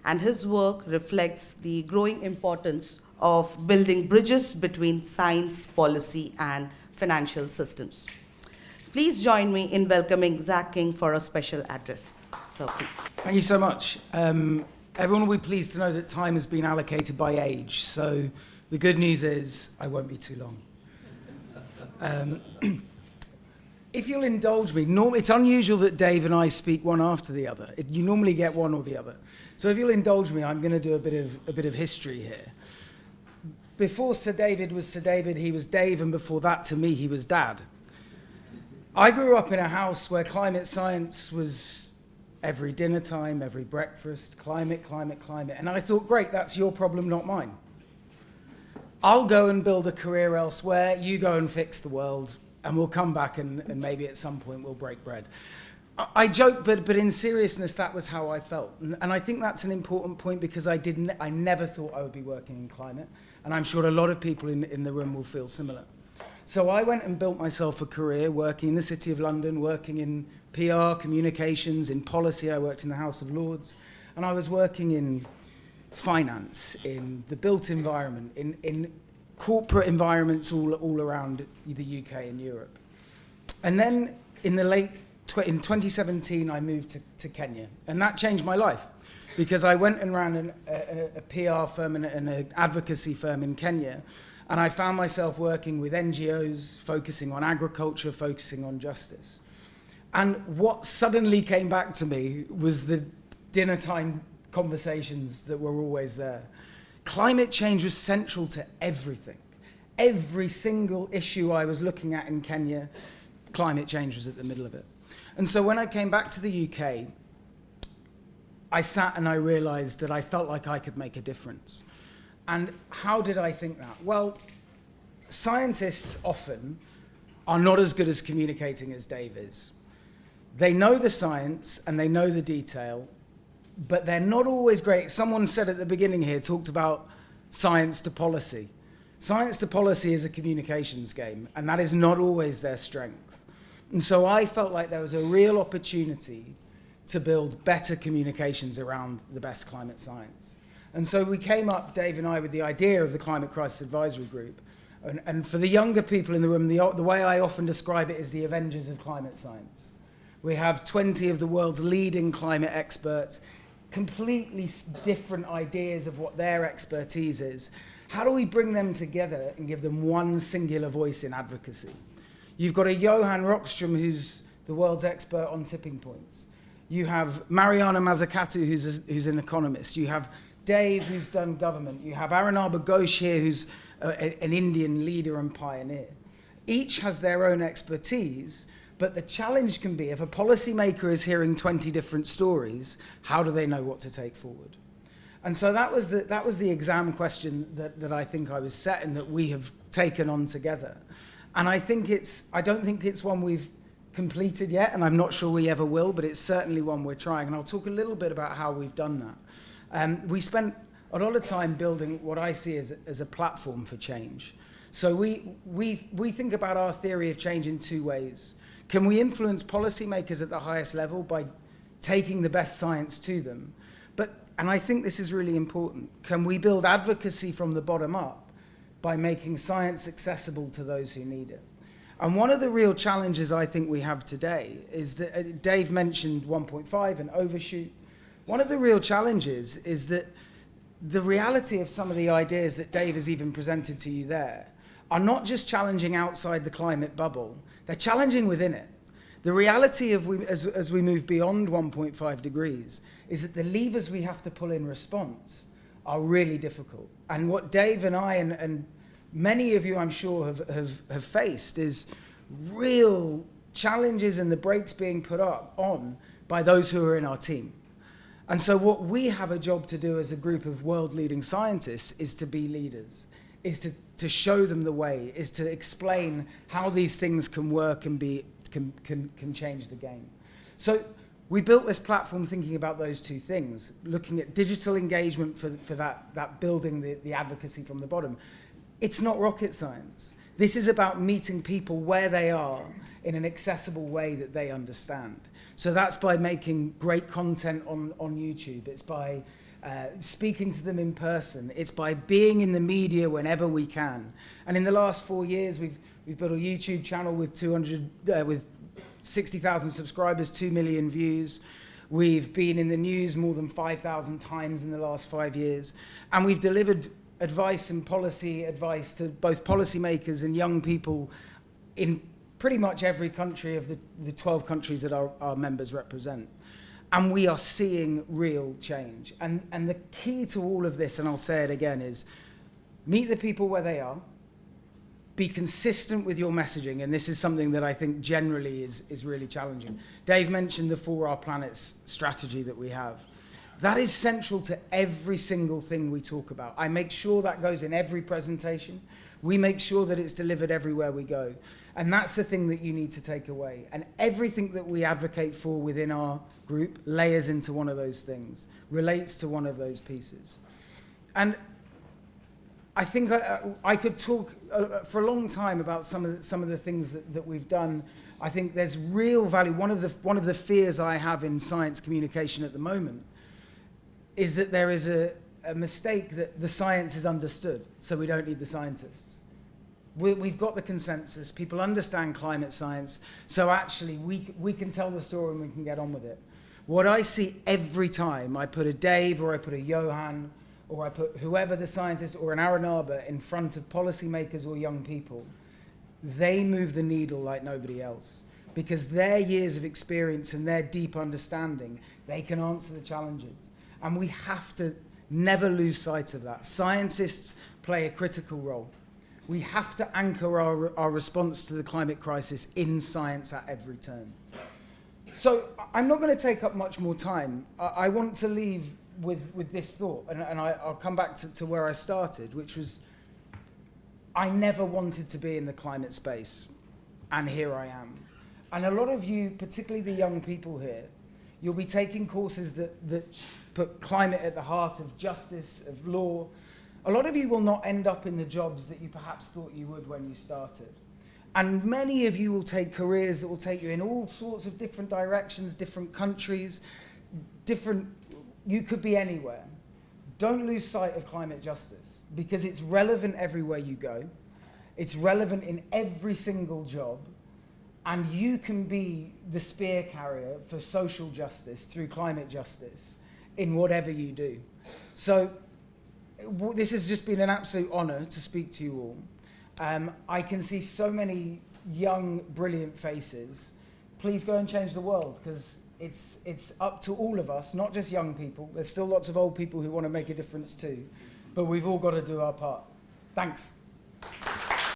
and his work reflects the growing importance of building bridges between science, policy, and financial systems. Please join me in welcoming Zach King for a special address. So please. Thank you so much. Everyone will be pleased to know that time has been allocated by age. So the good news is I won't be too long. If you'll indulge me, it's unusual that Dave and I speak one after the other. You normally get one or the other. So if you'll indulge me, I'm going to do a bit of history here. Before Sir David was Sir David, he was Dave, and before that, to me, he was Dad. I grew up in a house where climate science was every dinner time, every breakfast, climate, climate, climate. And I thought, great, that's your problem, not mine. I'll go and build a career elsewhere, you go and fix the world, and we'll come back and maybe at some point we'll break bread. I joke, but in seriousness, that was how I felt. And I think that's an important point because I never thought I would be working in climate. And I'm sure a lot of people in the room will feel similar. So I went and built myself a career working in the City of London, working in PR, communications, in policy. I worked in the House of Lords. And I was working in finance, in the built environment, in corporate environments all around the UK and Europe. And then in 2017, I moved to Kenya. And that changed my life because I went and ran a PR firm and an advocacy firm in Kenya. And I found myself working with NGOs, focusing on agriculture, focusing on justice. And what suddenly came back to me was the dinner time conversations that were always there. Climate change was central to everything. Every single issue I was looking at in Kenya, climate change was at the middle of it. And so when I came back to the UK, I sat and I realized that I felt like I could make a difference. And how did I think that? Well, scientists often are not as good as communicating as Dave is. They know the science and they know the detail, but they're not always great. Someone said at the beginning here, talked about science to policy. Science to policy is a communications game, and that is not always their strength. And so I felt like there was a real opportunity to build better communications around the best climate science. And so we came up, Dave and I, with the idea of the Climate Crisis Advisory Group. And for the younger people in the room, the way I often describe it is the Avengers of climate science. We have 20 of the world's leading climate experts, completely different ideas of what their expertise is. How do we bring them together and give them one singular voice in advocacy? You've got a Johan Rockström, who's the world's expert on tipping points. You have Mariana Mazzucato, who's an economist. You have Dave, who's done government. You have Arunabha Ghosh here, who's an Indian leader and pioneer. Each has their own expertise, but the challenge can be if a policymaker is hearing 20 different stories, how do they know what to take forward? And so that was the exam question that I think I was set and that we have taken on together. And I don't think it's one we've completed yet, and I'm not sure we ever will, but it's certainly one we're trying. And I'll talk a little bit about how we've done that. We spent a lot of time building what I see as a platform for change. So we think about our theory of change in two ways. Can we influence policymakers at the highest level by taking the best science to them? And I think this is really important. Can we build advocacy from the bottom up by making science accessible to those who need it? And one of the real challenges I think we have today is that Dave mentioned 1.5 and overshoot. One of the real challenges is that the reality of some of the ideas that Dave has even presented to you there are not just challenging outside the climate bubble, they're challenging within it. The reality of as we move beyond 1.5 degrees is that the levers we have to pull in response are really difficult. And what Dave and I and many of you I'm sure have faced is real challenges and the brakes being put up on by those who are in our team. And so what we have a job to do as a group of world-leading scientists is to be leaders, is to show them the way, is to explain how these things can work and can change the game. So we built this platform thinking about those two things, looking at digital engagement for that building the advocacy from the bottom. It's not rocket science. This is about meeting people where they are in an accessible way that they understand. So that's by making great content on YouTube. It's by speaking to them in person. It's by being in the media whenever we can. And in the last 4 years, we've built a YouTube channel with 60,000 subscribers, 2 million views. We've been in the news more than 5,000 times in the last 5 years. And we've delivered advice and policy advice to both policymakers and young people in pretty much every country of the 12 countries that our members represent. And we are seeing real change. And the key to all of this, and I'll say it again, is meet the people where they are, be consistent with your messaging, and this is something that I think generally is really challenging. Dave mentioned the For Our Planets strategy that we have. That is central to every single thing we talk about. I make sure that goes in every presentation. We make sure that it's delivered everywhere we go. And that's the thing that you need to take away. And everything that we advocate for within our group layers into one of those things, relates to one of those pieces. And I think I could talk for a long time about some of the things that we've done. I think there's real value. One of the fears I have in science communication at the moment is that there is a mistake that the science is understood, so we don't need the scientists. We've got the consensus, people understand climate science, so actually we can tell the story and we can get on with it. What I see every time I put a Dave or I put a Johan or I put whoever the scientist or an Aranaba in front of policymakers or young people, they move the needle like nobody else. Because their years of experience and their deep understanding, they can answer the challenges. And we have to never lose sight of that. Scientists play a critical role. We have to anchor our response to the climate crisis in science at every turn. So I'm not going to take up much more time. I want to leave with this thought, and I'll come back to where I started, which was I never wanted to be in the climate space, and here I am. And a lot of you, particularly the young people here, you'll be taking courses that put climate at the heart of justice, of law. A lot of you will not end up in the jobs that you perhaps thought you would when you started. And many of you will take careers that will take you in all sorts of different directions, different countries, you could be anywhere. Don't lose sight of climate justice, because it's relevant everywhere you go. It's relevant in every single job. And you can be the spear carrier for social justice through climate justice in whatever you do. So this has just been an absolute honor to speak to you all. I can see so many young, brilliant faces. Please go and change the world, because it's up to all of us, not just young people. There's still lots of old people who want to make a difference too. But we've all got to do our part. Thanks.